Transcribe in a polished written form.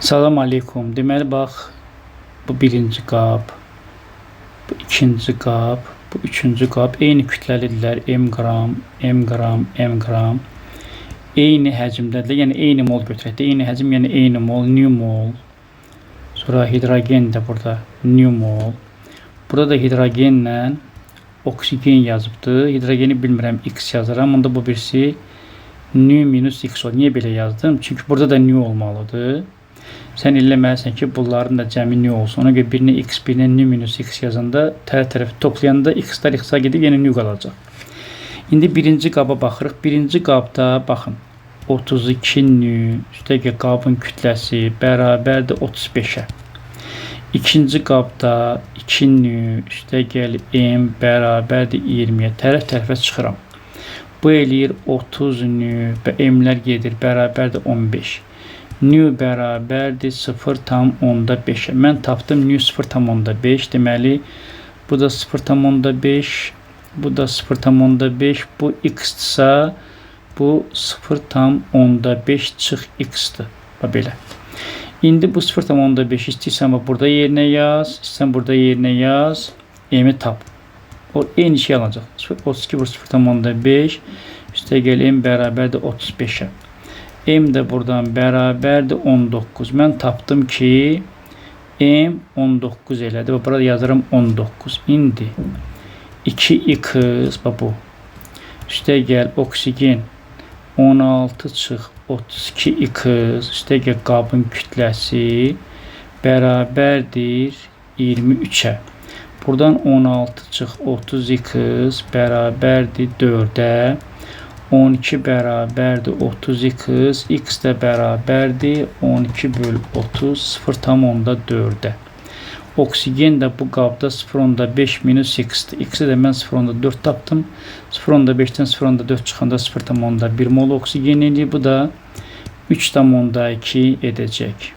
Salam aleykum. Deməli bax, bu birinci qab, bu ikinci qab, bu üçüncü qab eyni kütləlidirlər. M qram, M qram, M qram. Eyni həcmdədirlər. Yəni eyni mol götürək də. Eyni həcm, yəni eyni mol, new mol. Sonra hidrogen də burada new mol. Burada da hidrogenlə oksigen yazıbdı. Hidrogeni bilmirəm, X yazıram. Onda bu birisi new minus X olur. Niyə belə yazdım? Çünki burada da new olmalıdır. Sən eləməlisən ki, bunların da cəmi new olsun. Ona görə birinə X, birinə new minus X yazanda tərəf toplayanda X-lər X-a gedib yenə new qalacaq. İndi birinci qaba baxırıq. Birinci qabda baxın. 32 new üstəgə qabın kütləsi bərabərdir 35-ə. İkinci qabda 2 new üstəgəl M bərabərdir 20-yə. Tərəf-tərəfə çıxıram. Bu eləyir 30 new və M-lər gedir bərabərdir 15. New bərabərdir 0,5. Mən tapdım new 0,5. Deməli, bu da 0,5. Bu da 0,5. Bu x-dırsa, bu 0,5 çıx x-dır. Belə. İndi bu 0,5 istəyirsən burada yerinə yaz. İstəyirsən burada yerinə yaz. M-i tap. O eyni şey alacaq. 32 vur 0,5. Üstəgəl M bərabərdir 35-ə. M də buradan bərabərdir 19. Mən tapdım ki, M 19 elədi. Burada yazıram 19. İndi 2x bu. Üstəgəl oksigen 16 çıx 32x. Üstəgəl qabın kütləsi bərabərdir 23-ə. Buradan 16 çıx 30x bərabərdir 4-ə. 12 bərabərdir 30x, x də bərabərdir 12 bölü 30, 0,4-ə. Oksigen də bu qabda 0,5 minus x-dir. X-i də mən 0,4 tapdım. 0,5-dən 0,4 çıxanda 0,1 mol oksigen eləyir. Bu da 3,2 edəcək.